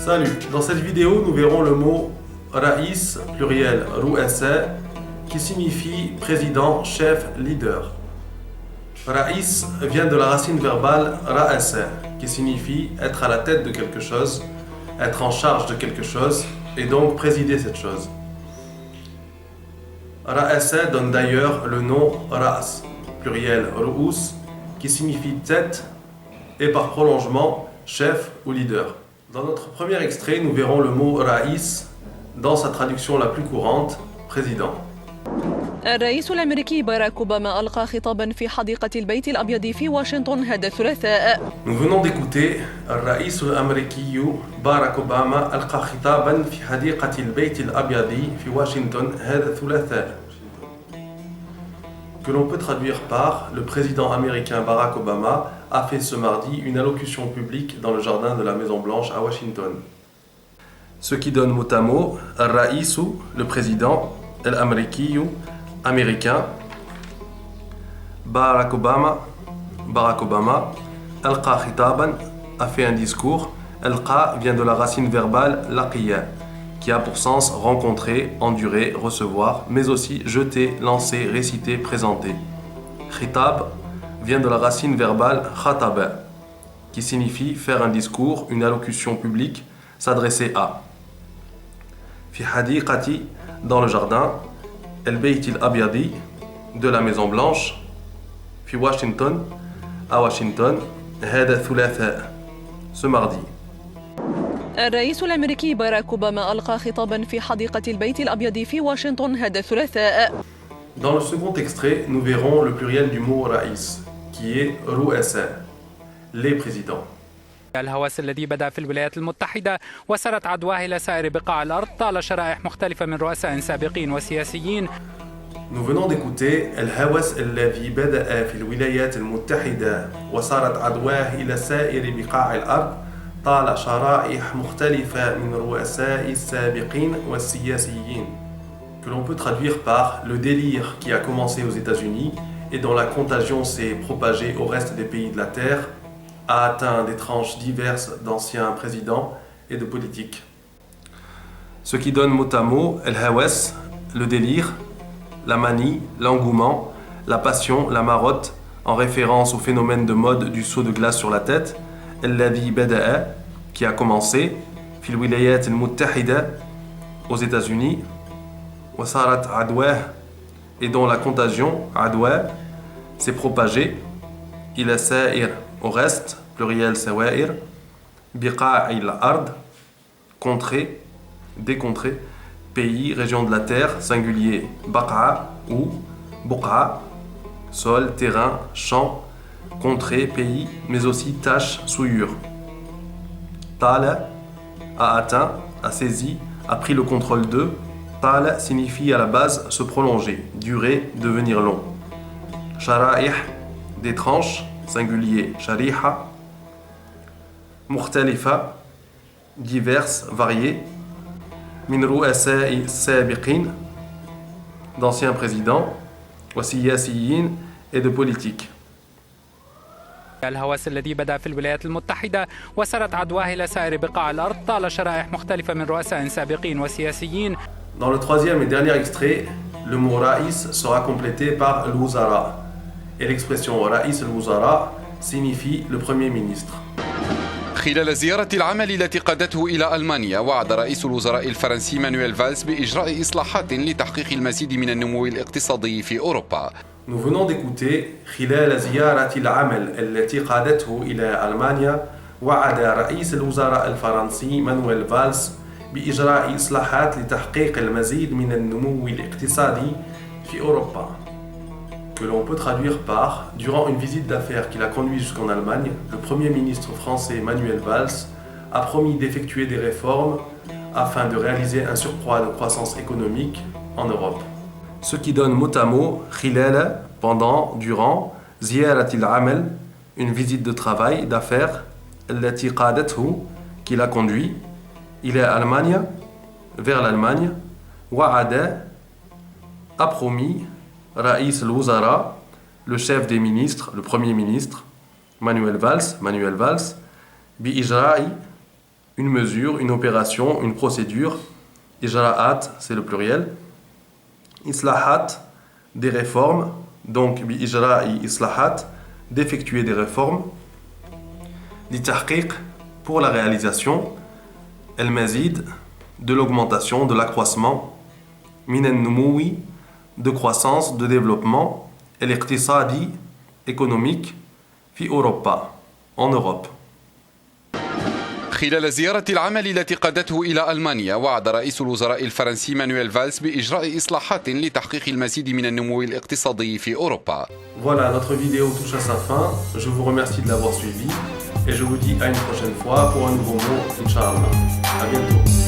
Salut, dans cette vidéo nous verrons le mot Raïs, pluriel Ru'asa, qui signifie président, chef, leader. Raïs vient de la racine verbale Ra'asa, qui signifie être à la tête de quelque chose, être en charge de quelque chose, et donc présider cette chose. Ra'asa donne d'ailleurs le nom Ra's, pluriel Ru'us, qui signifie tête, et par prolongement, chef ou leader. Dans notre premier extrait, nous verrons le mot Raïs dans sa traduction la plus courante, président. الرئيس الأمريكي باراك أوباما ألقى خطابا في حديقة البيت الأبيض في واشنطن هذا الثلاثاء. Nous venons d'écouter الرئيس الأمريكي باراك أوباما ألقى خطابا في حديقة البيت الأبيض في واشنطن هذا الثلاثاء. Que l'on peut traduire par le président américain Barack Obama a fait ce mardi une allocution publique dans le jardin de la Maison Blanche à Washington. Ce qui donne mot à mot Al-Raïsu, le président, Al-Amrikiyu, américain, Barack Obama, Alqa khitaban, a fait un discours. Alqa vient de la racine verbale laqiya, qui a pour sens rencontrer, endurer, recevoir, mais aussi jeter, lancer, réciter, présenter. Khitab vient de la racine verbale khataba, qui signifie faire un discours, une allocution publique, s'adresser à. Fi hadiqati, dans le jardin, el bayt al-abyadi, de la Maison Blanche, fi Washington, à Washington, hada thulatha, ce mardi. الرئيس الأمريكي باراك أوباما ألقى خطابا في حديقة البيت الأبيض في واشنطن هذا الثلاثاء. Dans le second extrait, nous verrons le pluriel du mot Raïs, qui est Ru'asa, les présidents. الهوس الذي بدأ في الولايات المتحدة وسرت عدواه إلى سائر بقاع الأرض طال شرائح مختلفة من رؤساء سابقين وسياسيين. Nous venons d'écouter الهوس الذي بدأ في الولايات المتحدة وصارت عدواه إلى سائر بقاع الأرض طال شرائح مختلفة من رؤساء السابقين والسياسيين. Que l'on peut traduire par le délire qui a commencé aux États-Unis et dont la contagion s'est propagée au reste des pays de la Terre a atteint des tranches diverses d'anciens présidents et de politiques. Ce qui donne mot à mot el-hawas, le délire, la manie, l'engouement, la passion, la marotte, en référence au phénomène de mode du saut de glace sur la tête, el-ladhi bada'a, qui a commencé, fil wilayat al-muttahida, aux États-Unis, wa sarat adwah, et dont la contagion, adwa, s'est propagée, ila sa'ir, au reste, pluriel sawa'ir, biqa'i al-ard, contrée, décontrée, pays, région de la terre, singulier, baqa ou buqa, sol, terrain, champ, contrée, pays, mais aussi tâche, souillure. Tala a atteint, a saisi, a pris le contrôle de. Tala signifie à la base se prolonger, durer, devenir long. Shara'ih, des tranches, singulier, shariha. Mukhtalifa, diverses, variées. Min ru'asa'i sabiqin, d'anciens présidents, wa siyasiyin, et de politiques. الهوس الذي بدأ في الولايات المتحدة وسرت عدواه إلى سائر بقاع الأرض طال شرائح مختلفة من رؤساء سابقين وسياسيين. Dans le troisième et dernier extrait, le mot Raïs sera complété par al-Wuzara. Et l'expression Raïs al-Wuzara signifie le Premier ministre. خلال زيارة العمل التي قادته إلى ألمانيا وعد رئيس الوزراء الفرنسي مانويل فالس بإجراء إصلاحات لتحقيق المزيد من النمو الاقتصادي في أوروبا. Nous venons d'écouter خلال زيارة العمل التي قادته إلى ألمانيا وعد رئيس الوزراء الفرنسي مانويل فالس بإجراء إصلاحات لتحقيق المزيد من النمو الاقتصادي في أوروبا. Que l'on peut traduire par, durant une visite d'affaires qu'il a conduite jusqu'en Allemagne, le Premier ministre français Manuel Valls a promis d'effectuer des réformes afin de réaliser un surcroît de croissance économique en Europe. Ce qui donne mot à mot, khilala, pendant, durant, ziyaratil amal, une visite de travail, d'affaires, allati qadathu, qu'il a conduit, il est à Allemagne, vers l'Allemagne, wa'ada, a promis, Raïs al-Wuzara, le chef des ministres, le premier ministre, Manuel Valls, bi ijra'i, une mesure, une opération, une procédure. Ijra'at, c'est le pluriel. Islahat, des réformes. Donc, bi ijra'i islahat, d'effectuer des réformes. Li tahqiq, pour la réalisation. El mazid, de l'augmentation, de l'accroissement. Min al-noumoui, de croissance, de développement. El iqtisadi, économique. Fi Europa, en Europe. خلال زيارة العمل التي قادته إلى ألمانيا وعد رئيس الوزراء الفرنسي مانويل فالس بإجراء إصلاحات لتحقيق المزيد من النمو الاقتصادي في أوروبا. Voilà, notre vidéo touche à sa fin. Je vous remercie de l'avoir suivi et je vous dis à une prochaine fois pour un nouveau mot, Inch'Allah. À bientôt.